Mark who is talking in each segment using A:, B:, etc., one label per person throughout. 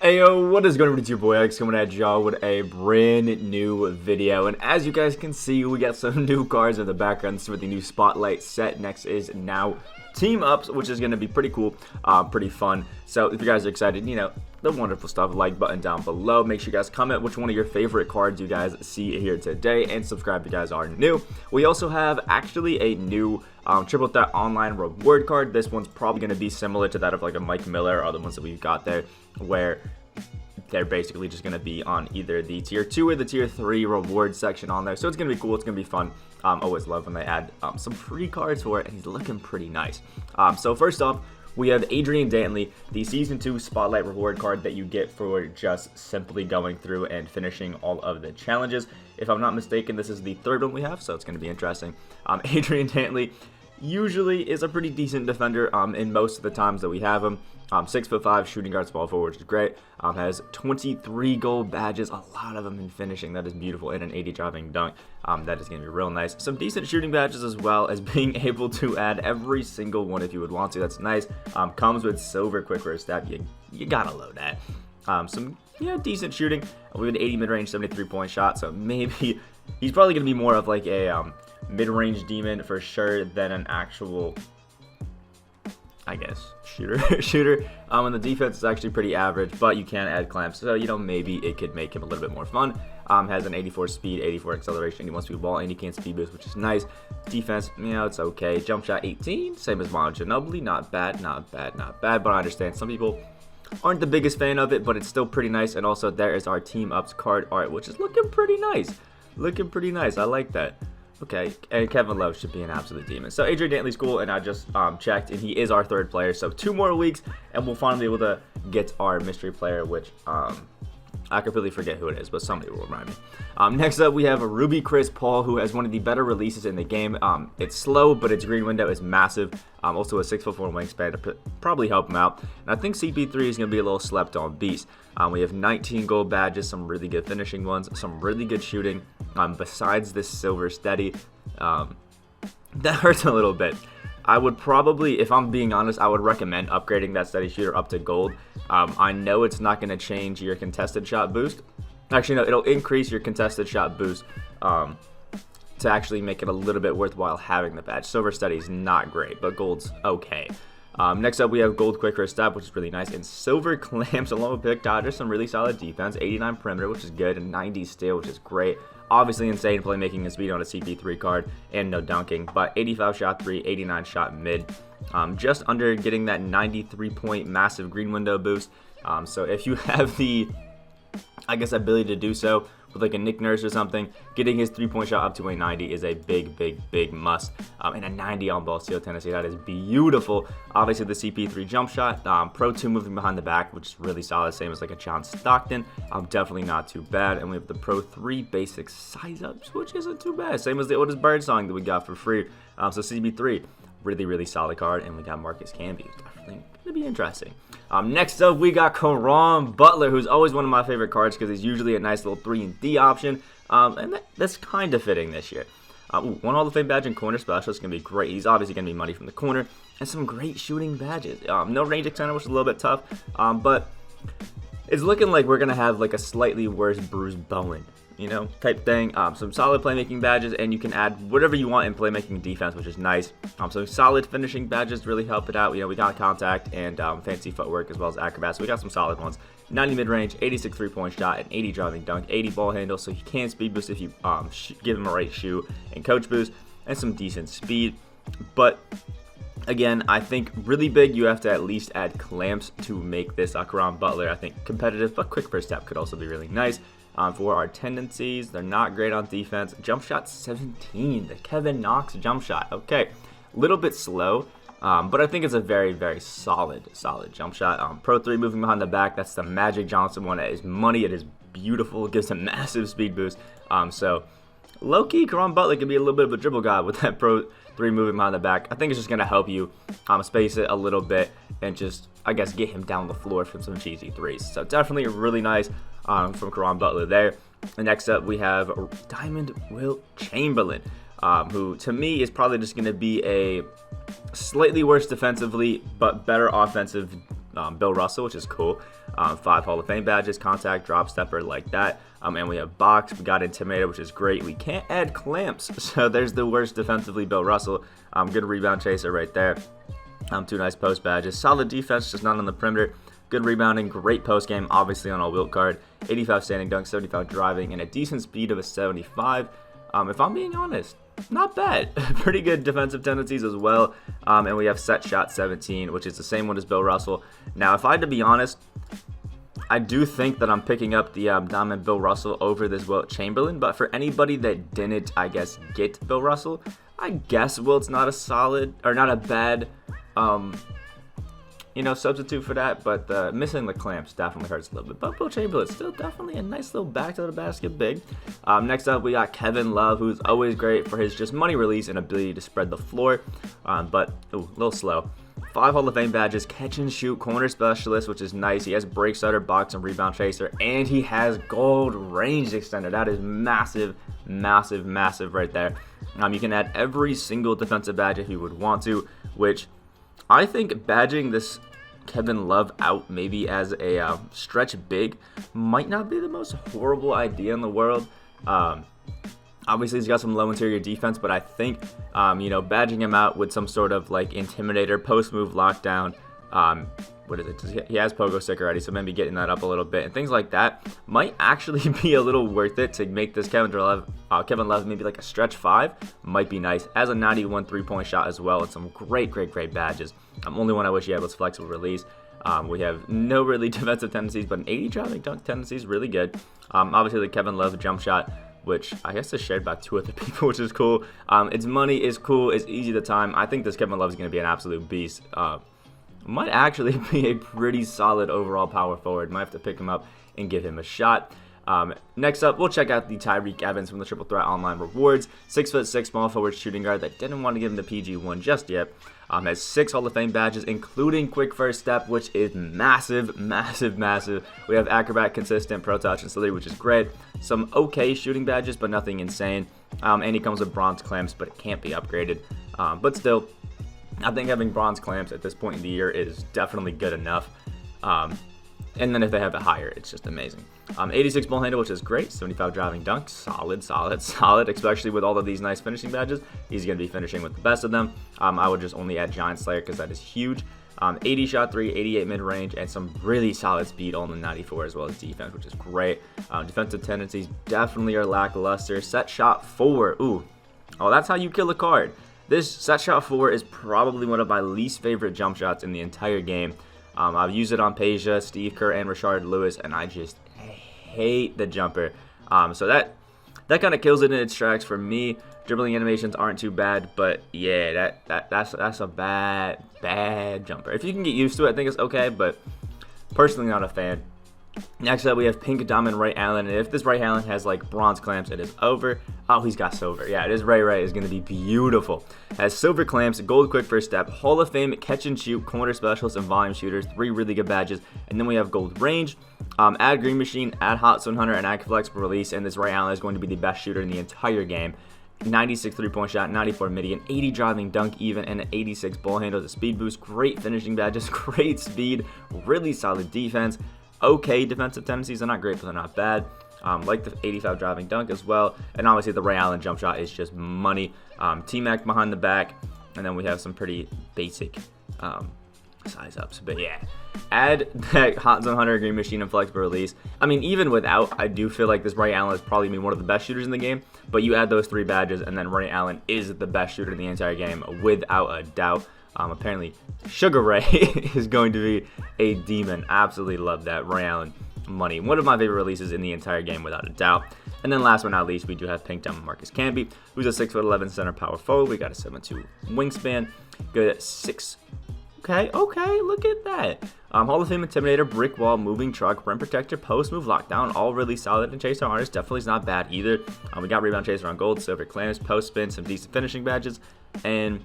A: Ayo, what is going on? It's your boy X coming at y'all with a brand new video. And as you guys can see, we got some new cards in the background. This is with the new Spotlight set. Next is now Team Ups, which is going to be pretty cool, pretty fun. So if you guys are excited, you know, the wonderful stuff, like button down below. Make sure you guys comment which one of your favorite cards you guys see here today, and subscribe if you guys are new. We also have actually a new triple threat online reward card. This one's probably going to be similar to that of like a Mike Miller or other ones that we've got there, where they're basically just going to be on either the tier 2 or the tier 3 reward section on there. So it's going to be cool. It's going to be fun. Always love when they add some free cards for it, and he's looking pretty nice. So first off, we have Adrian Dantley, the Season 2 Spotlight reward card that you get for just simply going through and finishing all of the challenges. If I'm not mistaken, this is the third one we have, so it's going to be interesting. Adrian Dantley usually is a pretty decent defender in most of the times that we have him. 6'5", shooting guard, small forward, which is great. Has 23 gold badges, a lot of them in finishing. That is beautiful, and an 80 driving dunk. That is going to be real nice. Some decent shooting badges, as well as being able to add every single one if you would want to. That's nice. Comes with silver quick first step. You gotta load that. Some decent shooting. We have an 80 mid-range, 73-point shot. So maybe he's probably going to be more of like a mid-range demon for sure than an actual, I guess, shooter. And the defense is actually pretty average, but you can add clamps, so maybe it could make him a little bit more fun. Has an 84 speed, 84 acceleration, he wants to be ball, and he can speed boost, which is nice. Defense, it's okay. Jump shot 18, same as Mono Ginobili, not bad, but I understand some people aren't the biggest fan of it, but it's still pretty nice. And also there is our Team Ups card art, which is looking pretty nice. I like that. Okay, and Kevin Love should be an absolute demon. So Adrian Dantley's cool, and I just checked, and he is our third player. So 2 more weeks, and we'll finally be able to get our mystery player, which I completely forget who it is, but somebody will remind me. Next up, we have a Ruby Chris Paul, who has one of the better releases in the game. It's slow, but its green window is massive. Also a 6'4" wingspan to probably help him out. And I think CP3 is going to be a little slept on beast. We have 19 gold badges, some really good finishing ones, some really good shooting. Besides this silver steady, that hurts a little bit. I would probably, if I'm being honest, I would recommend upgrading that steady shooter up to gold. I know it's not going to change your contested shot boost. Actually, no, it'll increase your contested shot boost to actually make it a little bit worthwhile having the badge. Silver steady is not great, but gold's okay. Next up, we have gold quick first step, which is really nice, and silver clamps along with pick dodger, some really solid defense, 89 perimeter, which is good, and 90 steal, which is great. Obviously insane playmaking and speed on a CP3 card, and no dunking, but 85 shot 3, 89 shot mid, just under getting that 93-point massive green window boost. So if you have the, I guess, ability to do so with like a Nick Nurse or something, getting his 3-point shot up to a 90 is a big must. And a 90 on ball steal Tennessee, that is beautiful. Obviously the CP3 jump shot, Pro 2 moving behind the back, which is really solid, same as like a John Stockton. Definitely not too bad. And we have the Pro 3 basic size ups, which isn't too bad, same as the Otis Birdsong that we got for free. So CP3, really solid card. And we got Marcus Camby, definitely gonna be interesting. Next up, we got Careem Butler, who's always one of my favorite cards because he's usually a nice little 3-and-D option, and that's kind of fitting this year. One Hall of Fame badge and corner specialist is going to be great. He's obviously going to be money from the corner, and some great shooting badges. No range extender, which is a little bit tough, but it's looking like we're going to have like a slightly worse Bruce Bowen, type thing. Some solid playmaking badges, and you can add whatever you want in playmaking and defense, which is nice. So solid finishing badges really help it out. We got contact and fancy footwork as well as acrobats. So we got some solid ones. 90 mid-range, 86 3-point shot, and 80 driving dunk, 80 ball handle, so he can speed boost if you give him a right shoe, and coach boost, and some decent speed. But again, I think really big, you have to at least add clamps to make this Careem Butler, I think, competitive, but quick first step could also be really nice. For our tendencies, they're not great on defense. Jump shot 17, the Kevin Knox jump shot. Okay, a little bit slow, but I think it's a very solid jump shot. Pro 3 moving behind the back, that's the Magic Johnson one. It is money, it is beautiful, it gives a massive speed boost. So low-key, Careem Butler can be a little bit of a dribble god with that Pro 3 moving behind the back. I think it's just going to help you space it a little bit and just, I guess, get him down the floor from some cheesy threes. So definitely really nice from Careem Butler there. And next up, we have Diamond Wilt Chamberlain, who to me is probably just going to be a slightly worse defensively, but better offensive Bill Russell, which is cool. 5 Hall of Fame badges, contact, drop stepper, like that. And we have box. We got intimidator, which is great. We can't add clamps, so there's the worst defensively Bill Russell. Good rebound chaser right there. 2 nice post badges. Solid defense, just not on the perimeter. Good rebounding, great post game, obviously on a Wilt card. 85 standing dunk, 75 driving, and a decent speed of a 75. If I'm being honest, not bad. Pretty good defensive tendencies as well. And we have set shot 17, which is the same one as Bill Russell. Now, if I had to be honest, I do think that I'm picking up the Diamond Bill Russell over this Wilt Chamberlain. But for anybody that didn't, I guess, get Bill Russell, I guess Wilt's not a solid, or not a bad, substitute for that, but missing the clamps definitely hurts a little bit. But Bill Chamberlain still definitely a nice little back to the basket big. Next up, we got Kevin Love, who's always great for his just money release and ability to spread the floor, but a little slow. 5 Hall of Fame badges, catch and shoot, corner specialist, which is nice. He has break starter, box, and rebound chaser, and he has gold range extender. That is massive, massive, massive right there. You can add every single defensive badge if you would want to, which I think badging this Kevin Love out maybe as a stretch big might not be the most horrible idea in the world. Obviously, he's got some low interior defense, but I think, badging him out with some sort of like intimidator, post move lockdown, what is it? He has pogo stick already, so maybe getting that up a little bit and things like that might actually be a little worth it to make this Kevin Love maybe like a stretch 5. Might be nice as a 91 3-point shot as well, and some great badges. Only one I wish he had was flexible release. We have no really defensive tendencies, but an 80 driving dunk tendency is really good. Obviously, the Kevin Love jump shot, which I guess is shared by 2 other people, which is cool. It's money, is cool, it's easy to time. I think this Kevin Love is going to be an absolute beast. Might actually be a pretty solid overall power forward. Might have to pick him up and give him a shot. Next up, we'll check out the Tyreke Evans from the Triple Threat Online Rewards. 6'6" small forward shooting guard that didn't want to give him the PG1 just yet. Has 6 Hall of Fame badges, including quick first step, which is massive, massive, massive. We have acrobat, consistent, pro touch, and solidity, which is great. Some okay shooting badges, but nothing insane. And he comes with bronze clamps, but it can't be upgraded. But still, I think having bronze clamps at this point in the year is definitely good enough. And then if they have it higher, it's just amazing. 86 ball handle, which is great. 75 driving dunk, solid, especially with all of these nice finishing badges. He's going to be finishing with the best of them. I would just only add Giant Slayer because that is huge. 80 shot 3, 88 mid-range, and some really solid speed on the 94 as well as defense, which is great. Defensive tendencies definitely are lackluster. Set shot 4. Ooh. Oh, that's how you kill a card. This set shot 4 is probably one of my least favorite jump shots in the entire game. I've used it on Peja, Steve Kerr, and Rashard Lewis, and I just hate the jumper. So that kind of kills it in its tracks for me. Dribbling animations aren't too bad, but yeah, that's a bad jumper. If you can get used to it, I think it's okay, but personally not a fan. Next up, we have Pink Diamond Ronnie Allen, and if this Ronnie Allen has like bronze clamps, it is over. Oh, he's got silver. Yeah, this Ray is going to be beautiful. Has silver clamps, gold quick first step, Hall of Fame catch and shoot, corner specialist, and volume shooters. 3 really good badges, and then we have gold range. Add Green Machine, add Hot Zone Hunter, and add flexible release, and this Ronnie Allen is going to be the best shooter in the entire game. 96 3-point shot, 94 midi, an 80 driving dunk even, and an 86 ball handle. The speed boost, great finishing badges, great speed, really solid defense. Okay defensive tendencies, they're not great, but they're not bad. Like the 85 driving dunk as well. And obviously the Ronnie Allen jump shot is just money. T-Mac behind the back. And then we have some pretty basic size ups. But yeah, add that Hot Zone Hunter, Green Machine, and flexible release. I mean, even without, I do feel like this Ronnie Allen is probably one of the best shooters in the game. But you add those 3 badges, and then Ronnie Allen is the best shooter in the entire game, without a doubt. Apparently, Sugar Ray is going to be a demon. Absolutely love that. Ronnie Allen, money. One of my favorite releases in the entire game, without a doubt. And then last but not least, we do have Pink Diamond Marcus Camby, who's a 6'11" center power forward. We got a 7'2" wingspan. Good at 6. Okay, look at that. Hall of Fame Intimidator, brick wall, moving truck, rim protector, post move, lockdown, all really solid. And chaser artist definitely is not bad either. We got rebound chaser on gold, silver clamps, post spin, some decent finishing badges, and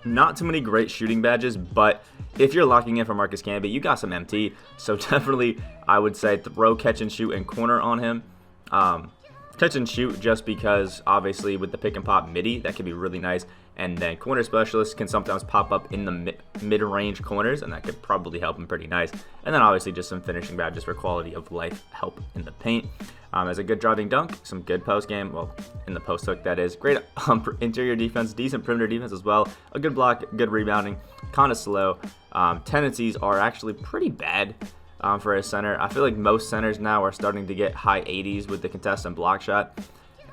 A: not too many great shooting badges. But if you're locking in for Marcus Camby, you got some MT. So definitely, I would say throw catch and shoot and corner on him. Catch and shoot just because obviously with the pick and pop midi, that could be really nice. And then corner specialists can sometimes pop up in the mid-range corners, and that could probably help him pretty nice. And then obviously just some finishing badges for quality of life help in the paint. As a good driving dunk, some good post game, well, in the post hook that is. Great interior defense, decent perimeter defense as well. A good block, good rebounding, kind of slow. Tendencies are actually pretty bad for a center. I feel like most centers now are starting to get high 80s with the contest and block shot.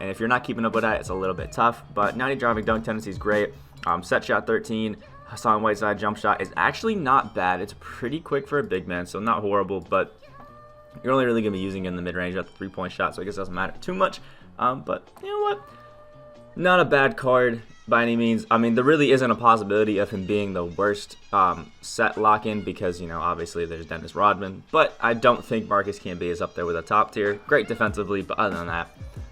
A: And if you're not keeping up with that, it's a little bit tough. But 90 driving dunk tendency is great. Set shot 13. Hassan Whiteside jump shot is actually not bad. It's pretty quick for a big man, so not horrible. But you're only really going to be using it in the mid-range at the 3-point shot, so I guess it doesn't matter too much. But you know what? Not a bad card by any means. I mean, there really isn't a possibility of him being the worst set lock-in because, you know, obviously there's Dennis Rodman. But I don't think Marcus Camby is up there with a top tier. Great defensively, but other than that,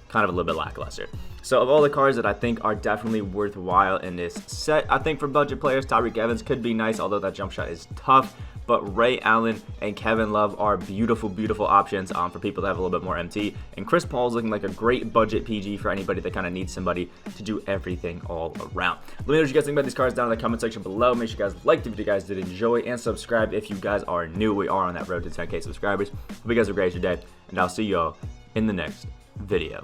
A: kind of a little bit lackluster. So of all the cards that I think are definitely worthwhile in this set, I think for budget players, Tyreke Evans could be nice, although that jump shot is tough. But Ray Allen and Kevin Love are beautiful, beautiful options for people that have a little bit more MT. And Chris Paul is looking like a great budget PG for anybody that kind of needs somebody to do everything all around. Let me know what you guys think about these cards down in the comment section below. Make sure you guys like the video, guys did enjoy, and subscribe if you guys are new. We are on that road to 10K subscribers. Hope you guys have a great day, and I'll see y'all in the next video.